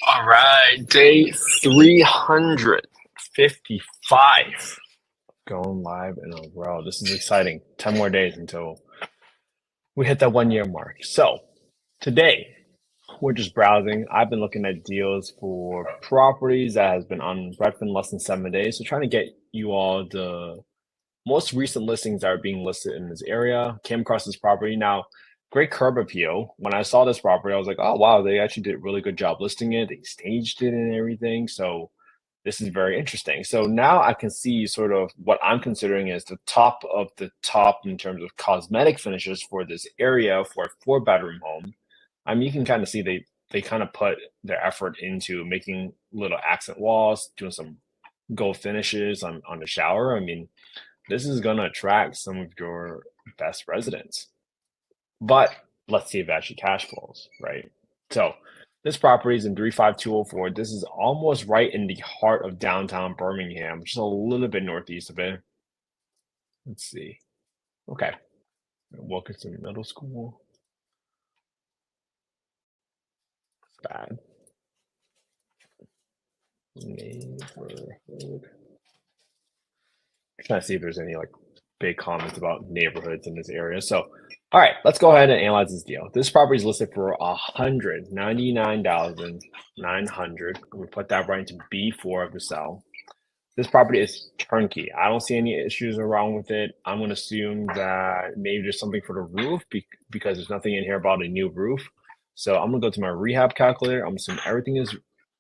All right, day 355 going live in a row. This is exciting. 10 more days until we hit that 1 year mark. So today we're just browsing. I've been looking at deals for properties that has been on Redfin less than 7 days. So trying to get you all the most recent listings that are being listed in this area. Came across this property. Now, great curb appeal. When I saw this property, I was like, oh wow, they actually did a really good job listing it. They staged it and everything. So this is very interesting. So now I can see sort of what I'm considering as the top of the top in terms of cosmetic finishes for this area for a 4 bedroom home. I mean, you can kind of see they kind of put their effort into making little accent walls, doing some gold finishes on the shower. I mean, this is going to attract some of your best residents. But let's see if it actually cash flows, right? So this property is in 35204. This is almost right in the heart of downtown Birmingham, just a little bit northeast of it. Let's see. Okay. Wilkinson Middle School. Bad. Neighborhood. Trying to see if there's any like big comments about neighborhoods in this area. So, all right, let's go ahead and analyze this deal. This property is listed for $199,900. We put that right into B4 of the sell. This property is turnkey. I don't see any issues around with it. I'm going to assume that maybe there's something for the roof because there's nothing in here about a new roof. So I'm going to go to my rehab calculator. I'm assuming everything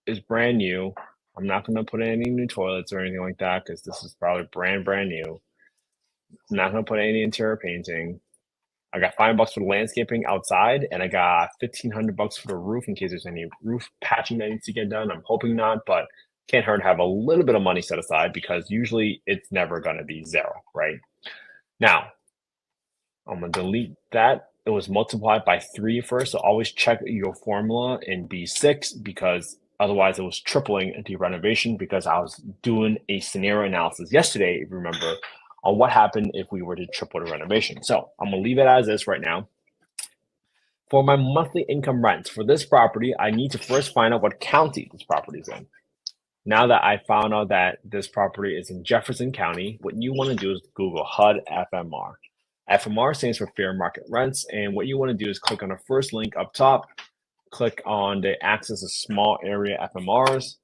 is brand new. I'm not going to put in any new toilets or anything like that because this is probably brand new. I'm not going to put any interior painting. I got $5 for the landscaping outside, and I got $1,500 for the roof in case there's any roof patching that needs to get done. I'm hoping not, but can't hurt to have a little bit of money set aside because usually it's never going to be zero, right? Now, I'm going to delete that. It was multiplied by 3 first, so always check your formula in B6 because otherwise it was tripling the renovation because I was doing a scenario analysis yesterday, if you remember, on what happened if we were to triple the renovation. So I'm going to leave it as is right now. For my monthly income rents for this property, I need to first find out what county this property is in. Now that I found out that this property is in Jefferson County, what you want to do is Google HUD FMR. FMR stands for fair market rents, and what you want to do is click on the first link up top, click on the access a small area FMRs.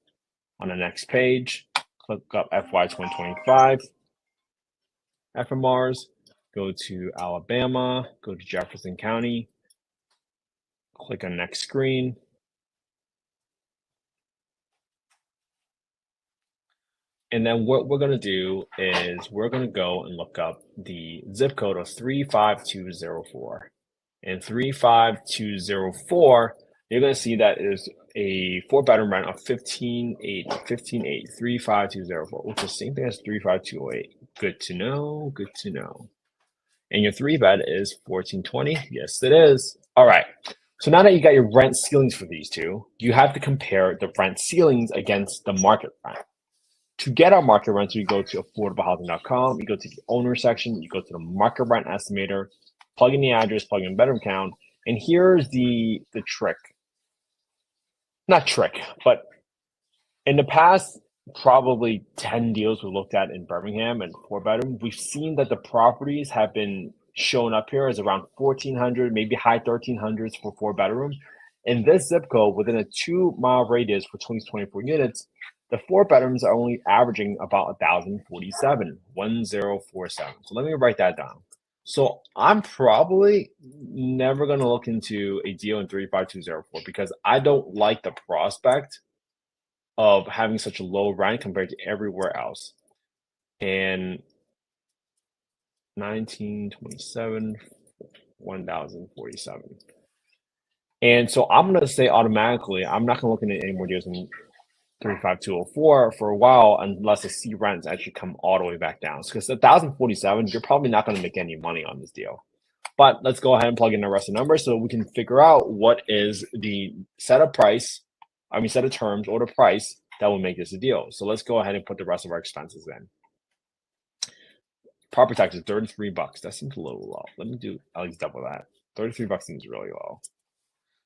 On the next page, click up FY 2025 FMRs, go to Alabama, go to Jefferson County, click on next screen. And then what we're going to do is we're going to go and look up the zip code of 35204. And 35204, you're going to see that is a 4 bedroom rent of 15.8, 35204, which is the same thing as 35208. Good to know, good to know. And your 3 bed is 1420. Yes, it is. All right. So now that you got your rent ceilings for these two, you have to compare the rent ceilings against the market rent. To get our market rent, you go to affordablehousing.com, you go to the owner section, you go to the market rent estimator, plug in the address, plug in bedroom count, and here's the trick. Not trick, but in the past, probably 10 deals we looked at in Birmingham and 4 bedroom, we've seen that the properties have been shown up here as around 1,400, maybe high 1,300s for 4 bedroom. In this zip code, within a 2 mile radius for 2024 units, the 4 bedrooms are only averaging about 1,047, 1047. So let me write that down. So I'm probably never going to look into a deal in 35204 because I don't like the prospect of having such a low rent compared to everywhere else. And 1927, 1047. And so I'm going to say automatically, I'm not going to look into any more deals in 35204 for a while unless the C rents actually come all the way back down. Because 1,047, you're probably not going to make any money on this deal. But let's go ahead and plug in the rest of the numbers so we can figure out what is the set of price, set of terms or the price that will make this a deal. So let's go ahead and put the rest of our expenses in. Property tax is $33. That seems a little low. Let me do at least double that. $33 seems really low.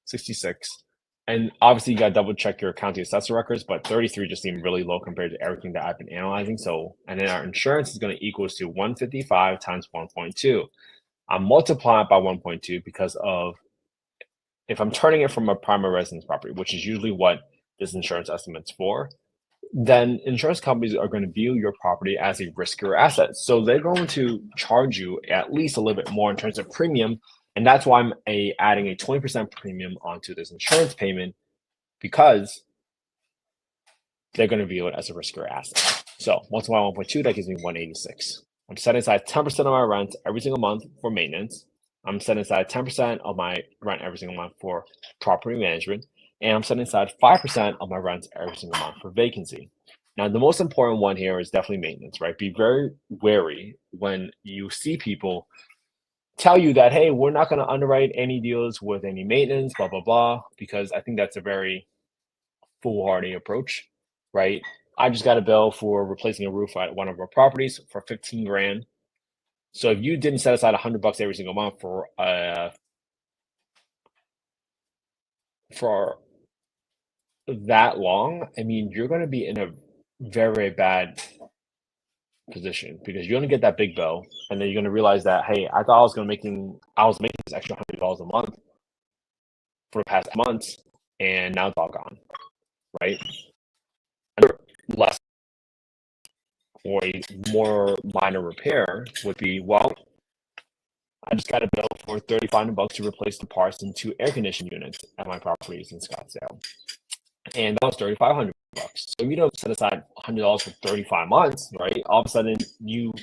66. And obviously, you got to double check your county assessor records, but 33 just seemed really low compared to everything that I've been analyzing. So, and then our insurance is going to equals to 155 times 1.2. I'm multiplying it by 1.2 because of if I'm turning it from a primary residence property, which is usually what this insurance estimate's for, then insurance companies are going to view your property as a riskier asset. So they're going to charge you at least a little bit more in terms of premium. And that's why I'm adding a 20% premium onto this insurance payment, because they're going to view it as a riskier asset. So multiply 1.2, that gives me 186. I'm setting aside 10% of my rent every single month for maintenance. I'm setting aside 10% of my rent every single month for property management. And I'm setting aside 5% of my rent every single month for vacancy. Now, the most important one here is definitely maintenance, right? Be very wary when you see people tell you that, hey, we're not going to underwrite any deals with any maintenance, blah, blah, blah, because I think that's a very foolhardy approach, right? I just got a bill for replacing a roof at one of our properties for 15 grand. So if you didn't set aside $100 every single month for that long, I mean, you're going to be in a very, very bad position, because you're going to get that big bill, and then you're going to realize that, hey, I thought I was making this extra $100 a month for the past months, and now it's all gone, right? Less or a more minor repair would be, well, I just got a bill for $3,500 to replace the parts in 2 air conditioning units at my properties in Scottsdale, and that was $3,500. So if you don't set aside $100 for 35 months, right? All of a sudden you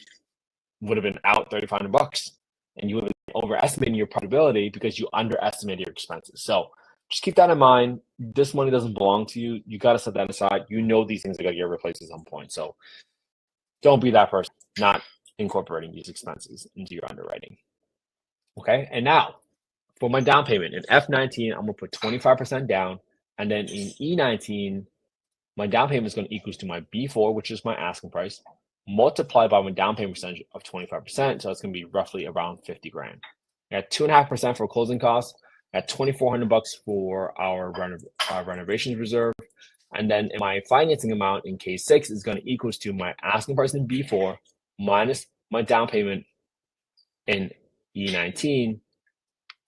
would have been out $3,500, and you would have been overestimating your profitability because you underestimated your expenses. So just keep that in mind. This money doesn't belong to you. You got to set that aside. You know these things are going to get replaced at some point. So don't be that person not incorporating these expenses into your underwriting. Okay. And now for my down payment in F19, I'm going to put 25% down. And then in E19, my down payment is going to equal to my B4, which is my asking price, multiplied by my down payment percentage of 25%. So it's going to be roughly around 50 grand. I got 2.5% for closing costs. I got $2,400 for our renovations reserve. And then my financing amount in K6 is going to equal to my asking price in B4 minus my down payment in E19,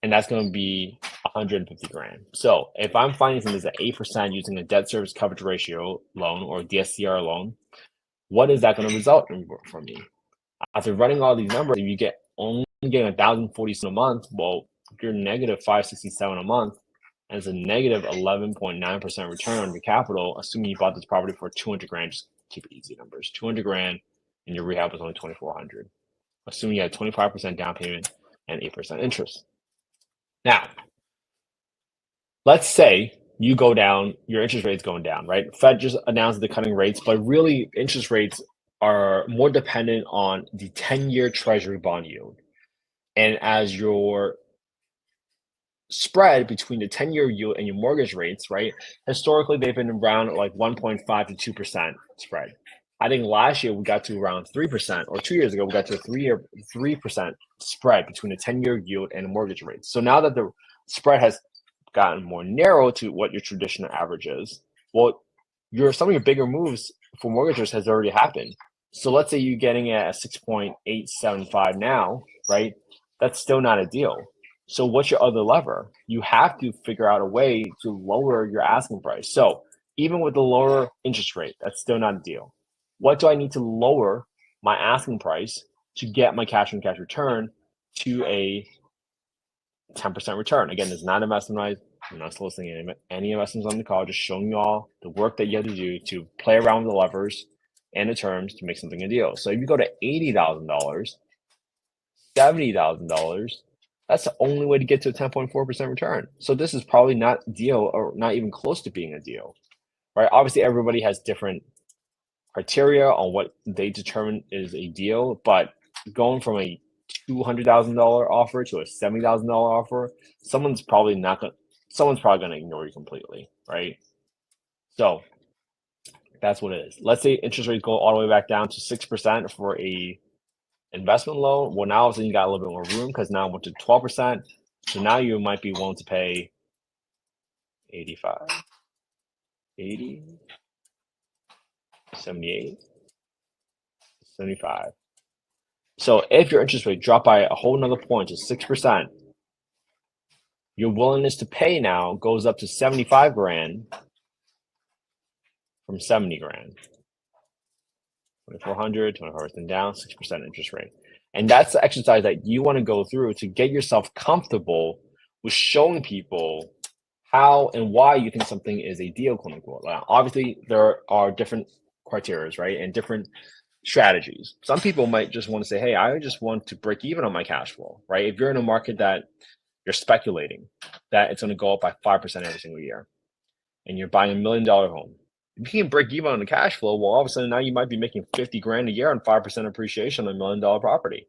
and that's going to be 150 grand. So if I'm financing this at 8% using a debt service coverage ratio loan or DSCR loan, what is that going to result in for me? After running all these numbers, if you get only getting 1,047 a month, well, you're negative 567 a month, and it's a negative 11.9% return on your capital, assuming you bought this property for 200 grand. Just keep it easy numbers, 200 grand, and your rehab was only 2,400, assuming you had 25% down payment and 8% interest. Now, let's say you go down, your interest rate's going down, right? Fed just announced they're cutting rates, but really interest rates are more dependent on the 10-year treasury bond yield. And as your spread between the 10-year yield and your mortgage rates, right? Historically, they've been around like 1.5 to 2% spread. I think last year we got to around 3%, or 2 years ago we got to a 3% spread between the 10-year yield and the mortgage rates. So now that the spread has gotten more narrow to what your traditional average is, well, some of your bigger moves for mortgages has already happened. So let's say you're getting at a 6.875 now, right? That's still not a deal. So what's your other lever? You have to figure out a way to lower your asking price. So even with the lower interest rate, that's still not a deal. What do I need to lower my asking price to get my cash on cash return to a 10% return? Again, it's not investment. I'm not soliciting any investments on the call, just showing you all the work that you have to do to play around with the levers and the terms to make something a deal. So if you go to $80,000, $70,000, that's the only way to get to a 10.4% return. So this is probably not a deal, or not even close to being a deal, right? Obviously, everybody has different criteria on what they determine is a deal, but going from a $200,000 offer to a $70,000 offer, someone's probably going to ignore you completely, right? So that's what it is. Let's say interest rates go all the way back down to 6% for a investment loan. Well, now all of a sudden you got a little bit more room, because now it went to 12%. So now you might be willing to pay 85, 80, 78, 75. So if your interest rate dropped by a whole nother point to 6%, your willingness to pay now goes up to 75 grand from 70 grand. 2,400, 2,400 down, 6% interest rate. And that's the exercise that you want to go through to get yourself comfortable with showing people how and why you think something is a deal, quote unquote. Now, obviously, there are different criteria, right? And different strategies. Some people might just want to say, hey, I just want to break even on my cash flow, right? If you're in a market that you're speculating that it's going to go up by 5% every single year and you're buying $1 million home, if you can break even on the cash flow, well, all of a sudden now you might be making 50 grand a year on 5% appreciation on $1 million property,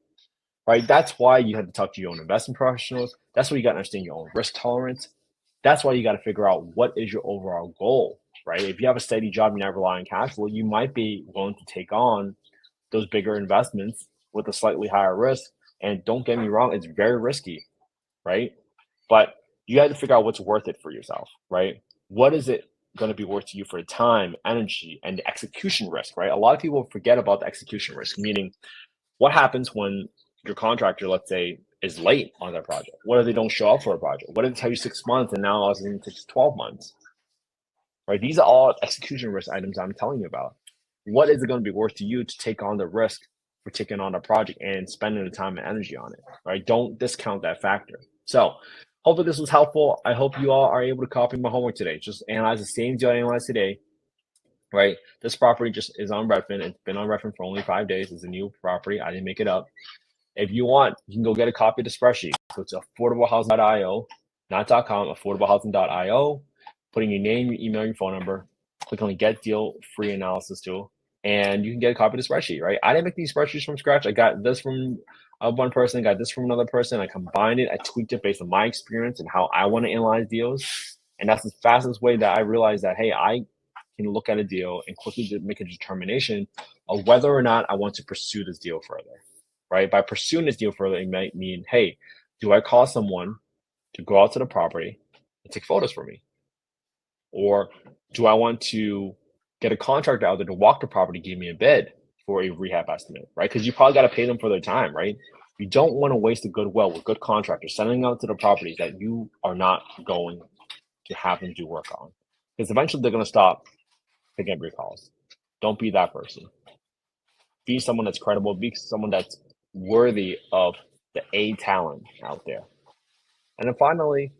right? That's why you have to talk to your own investment professionals. That's why you got to understand your own risk tolerance. That's why you got to figure out what is your overall goal, right? If you have a steady job, you never rely on cash flow, you might be willing to take on those bigger investments with a slightly higher risk. And don't get me wrong, it's very risky, right? But you have to figure out what's worth it for yourself, right? What is it going to be worth to you for the time, energy, and the execution risk, right? A lot of people forget about the execution risk, meaning what happens when your contractor, let's say, is late on their project? What if they don't show up for a project? What if they tell you 6 months and now all of a sudden it takes 12 months, right? These are all execution risk items I'm telling you about. What is it going to be worth to you to take on the risk for taking on a project and spending the time and energy on it, right? Don't discount that factor. So hopefully this was helpful. I hope you all are able to copy my homework today. Just analyze the same deal I analyzed today, right? This property just is on Redfin. It's been on Redfin for only 5 days. It's a new property. I didn't make it up. If you want, you can go get a copy of the spreadsheet. So it's affordablehousing.io, not .com, affordablehousing.io. Put in your name, your email, your phone number. Click on the Get Deal Free Analysis tool, and you can get a copy of the spreadsheet, right? I didn't make these spreadsheets from scratch. I got this from one person, got this from another person. I combined it. I tweaked it based on my experience and how I want to analyze deals. And that's the fastest way that I realized that, hey, I can look at a deal and quickly make a determination of whether or not I want to pursue this deal further, right? By pursuing this deal further, it might mean, hey, do I call someone to go out to the property and take photos for me? Or do I want to get a contractor out there to walk the property, give me a bid for a rehab estimate, right? Because you probably got to pay them for their time, right? You don't want to waste a good well with good contractors sending out to the properties that you are not going to have them do work on. Because eventually they're going to stop picking up your calls. Don't be that person. Be someone that's credible. Be someone that's worthy of the A talent out there. And then finally,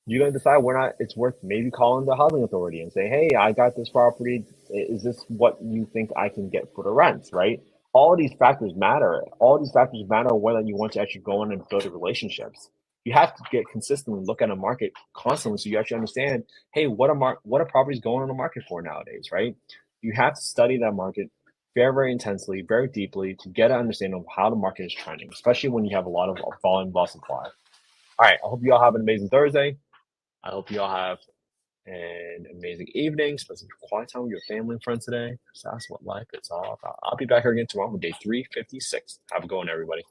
you're going to decide whether or not it's worth maybe calling the housing authority and say, hey, I got this property. Is this what you think I can get for the rents, right? All of these factors matter. All these factors matter whether you want to actually go in and build relationships. You have to get consistently look at a market constantly so you actually understand, hey, what are properties going on the market for nowadays, right? You have to study that market very, very intensely, very deeply to get an understanding of how the market is trending, especially when you have a lot of volume loss supply. All right, I hope you all have an amazing Thursday. I hope you all have an amazing evening. Spend some quiet time with your family and friends today. So that's what life is all about. I'll be back here again tomorrow with day 356. Have a good one, everybody.